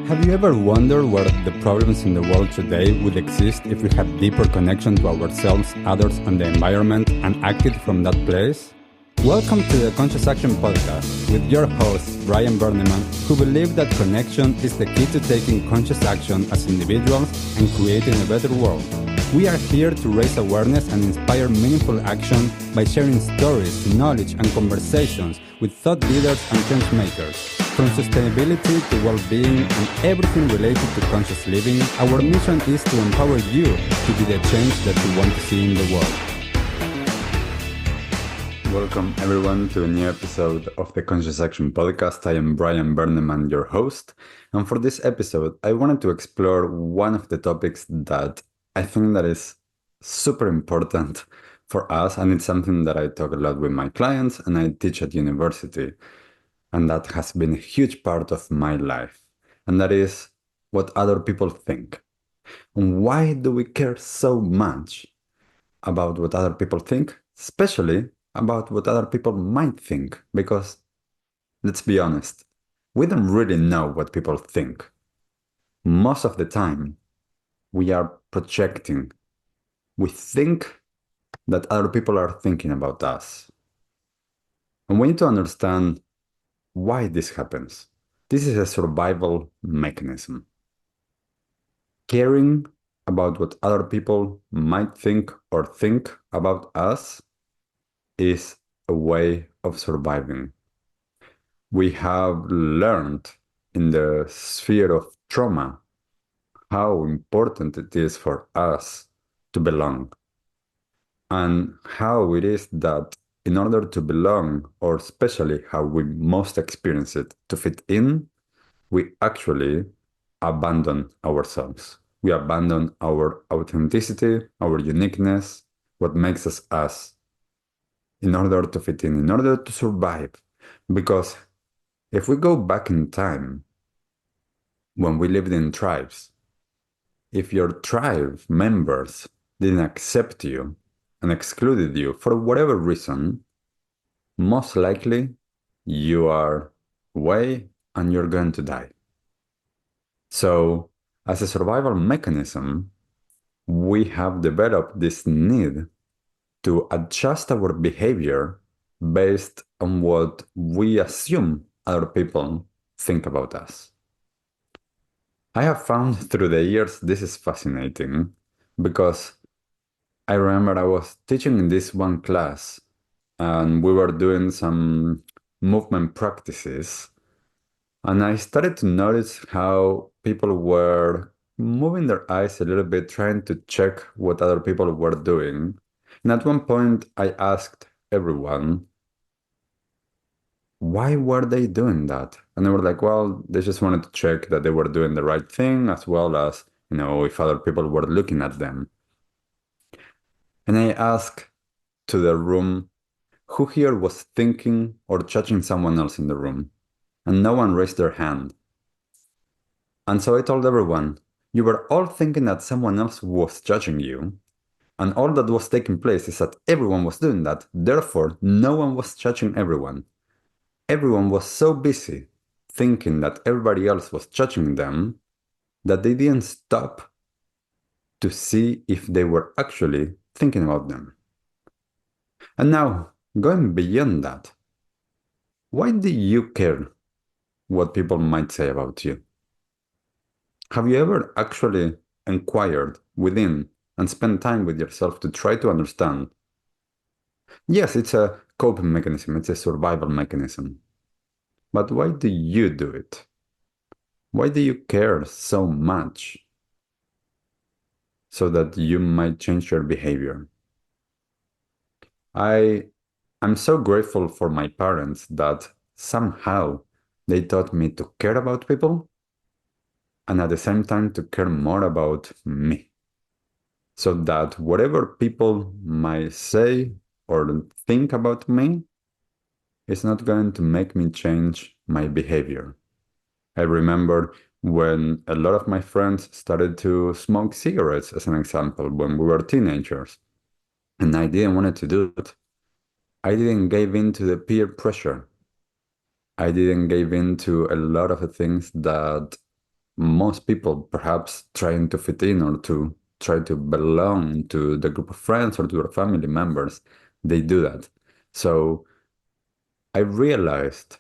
Have you ever wondered where the problems in the world today would exist if we had deeper connection to ourselves, others, and the environment and acted from that place? Welcome to the Conscious Action Podcast with your host, Brian Berneman, who believe that connection is the key to taking conscious action as individuals and creating a better world. We are here to raise awareness and inspire meaningful action by sharing stories, knowledge, and conversations with thought leaders and change makers. From sustainability to well-being and everything related to conscious living, our mission is to empower you to be the change that you want to see in the world. Welcome everyone to a new episode of the Conscious Action Podcast. I am Brian Berneman, your host. And for this episode, I wanted to explore one of the topics that I think that is super important for us, and it's something that I talk a lot with my clients and I teach at university, and that has been a huge part of my life, and that is what other people think. And why do we care so much about what other people think, especially about what other people might think? Because let's be honest, we don't really know what people think. Most of the time, we are projecting. We think that other people are thinking about us. And we need to understand why this happens. This is a survival mechanism. Caring about what other people might think or think about us is a way of surviving. We have learned in the sphere of trauma how important it is for us to belong, and how it is that in order to belong, or especially how we most experience it, to fit in, we actually abandon ourselves. We abandon our authenticity, our uniqueness, what makes us us, in order to fit in order to survive. Because if we go back in time, when we lived in tribes, if your tribe members didn't accept you and excluded you for whatever reason, most likely you are away and you're going to die. So, as a survival mechanism, we have developed this need to adjust our behavior based on what we assume other people think about us. I have found through the years this is fascinating, because I remember I was teaching in this one class and we were doing some movement practices, and I started to notice how people were moving their eyes a little bit, trying to check what other people were doing. And at one point I asked everyone, why were they doing that? And they were like, well, they just wanted to check that they were doing the right thing, as well as, if other people were looking at them. And I asked to the room, who here was thinking or judging someone else in the room? And no one raised their hand. And so I told everyone, you were all thinking that someone else was judging you, and all that was taking place is that everyone was doing that. Therefore, no one was judging everyone. Everyone was so busy thinking that everybody else was judging them that they didn't stop to see if they were actually thinking about them. And now, going beyond that, why do you care what people might say about you? Have you ever actually inquired within and spent time with yourself to try to understand? Yes, it's a coping mechanism, it's a survival mechanism. But why do you do it? Why do you care so much so that you might change your behavior? I'm so grateful for my parents that somehow they taught me to care about people and at the same time to care more about me. So that whatever people might say or think about me is not going to make me change my behavior. I remember when a lot of my friends started to smoke cigarettes, as an example, when we were teenagers, and I didn't want to do it. I didn't give in to the peer pressure. I didn't give in to a lot of the things that most people perhaps trying to fit in or to try to belong to the group of friends or to their family members, they do that. So I realized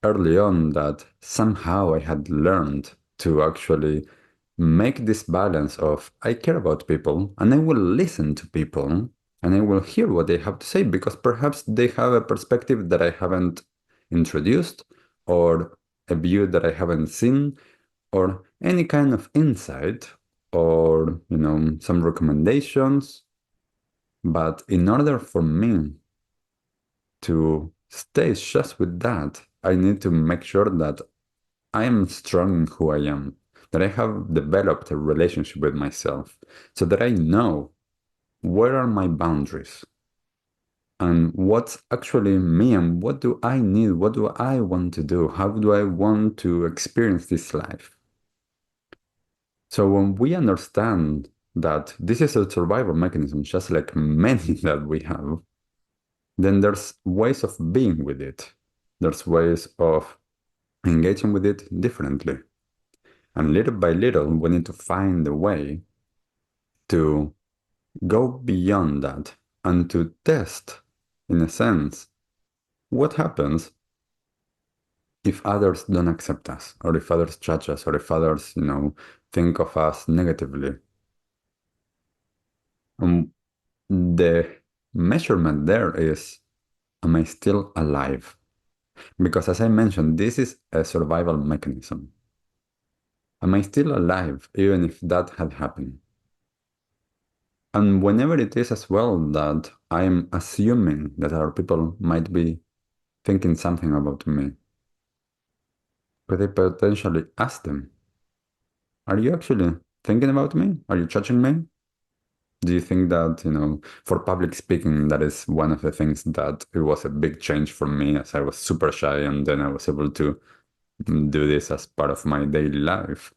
early on that somehow I had learned to actually make this balance of I care about people and I will listen to people and I will hear what they have to say because perhaps they have a perspective that I haven't introduced or a view that I haven't seen or any kind of insight or some recommendations. But in order for me to stay just with that, I need to make sure that I am strong in who I am, that I have developed a relationship with myself, so that I know where are my boundaries and what's actually me and what do I need, what do I want to do, how do I want to experience this life. So when we understand that this is a survival mechanism, just like many that we have, then there's ways of being with it. There's ways of engaging with it differently. And little by little, we need to find a way to go beyond that and to test, in a sense, what happens if others don't accept us, or if others judge us, or if others, think of us negatively. And the measurement there is, am I still alive? Because as I mentioned, this is a survival mechanism. Am I still alive, even if that had happened? And whenever it is as well that I'm assuming that other people might be thinking something about me, could I potentially ask them, are you actually thinking about me? Are you judging me? Do you think that, for public speaking, that is one of the things that it was a big change for me as I was super shy and then I was able to do this as part of my daily life?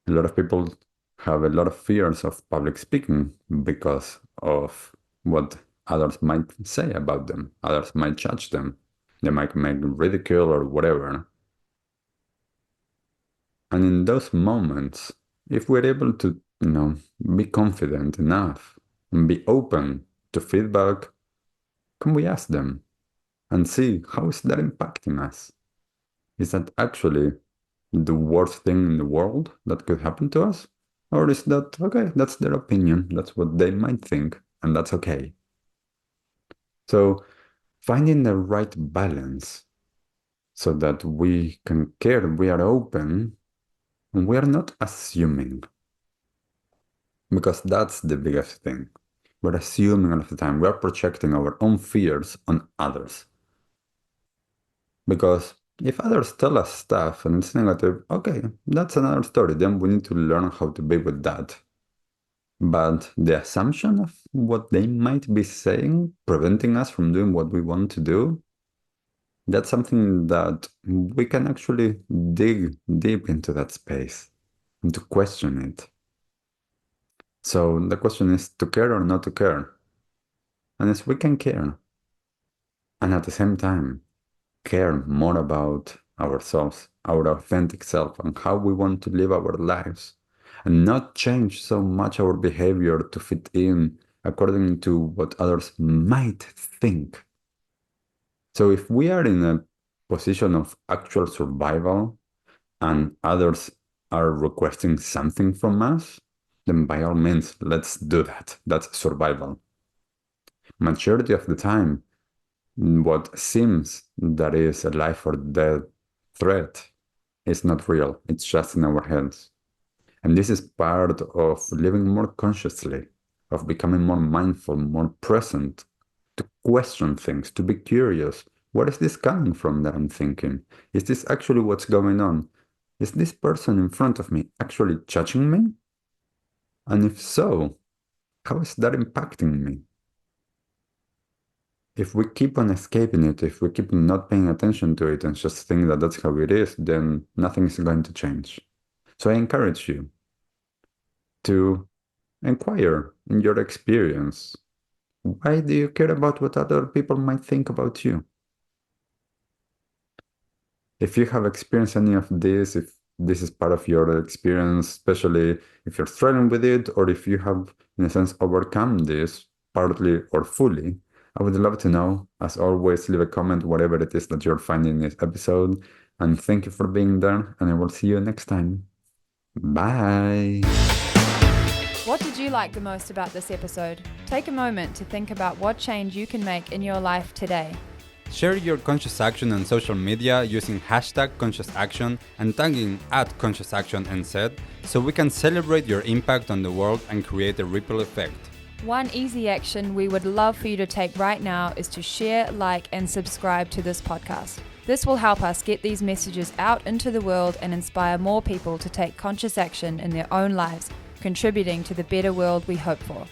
A lot of people have a lot of fears of public speaking because of what others might say about them. Others might judge them. They might make ridicule or whatever. And in those moments, if we're able to, be confident enough and be open to feedback, can we ask them and see how is that impacting us? Is that actually the worst thing in the world that could happen to us? Or is that, okay, that's their opinion, that's what they might think, and that's okay. So finding the right balance so that we can care, we are open, and we are not assuming, because that's the biggest thing. We're assuming all of the time, we're projecting our own fears on others. Because if others tell us stuff and it's negative, okay, that's another story. Then we need to learn how to be with that. But the assumption of what they might be saying, preventing us from doing what we want to do, that's something that we can actually dig deep into that space and to question it. So the question is to care or not to care. And as we can care, and at the same time, care more about ourselves, our authentic self, and how we want to live our lives, and not change so much our behavior to fit in according to what others might think. So if we are in a position of actual survival and others are requesting something from us, then by all means, let's do that. That's survival. Majority of the time, what seems that is a life or death threat is not real. It's just in our heads. And this is part of living more consciously, of becoming more mindful, more present, to question things, to be curious. Where is this coming from that I'm thinking? Is this actually what's going on? Is this person in front of me actually judging me? And if so, how is that impacting me? If we keep on escaping it, if we keep not paying attention to it and just think that that's how it is, then nothing is going to change. So I encourage you to inquire in your experience. Why do you care about what other people might think about you? If you have experienced any of this, if this is part of your experience, especially if you're struggling with it or if you have, in a sense, overcome this partly or fully. I would love to know. As always, leave a comment, whatever it is that you're finding in this episode. And thank you for being there. And I will see you next time. Bye. What did you like the most about this episode? Take a moment to think about what change you can make in your life today. Share your conscious action on social media using #ConsciousAction and tagging @ConsciousActionNZ so we can celebrate your impact on the world and create a ripple effect. One easy action we would love for you to take right now is to share, like, and subscribe to this podcast. This will help us get these messages out into the world and inspire more people to take conscious action in their own lives, contributing to the better world we hope for.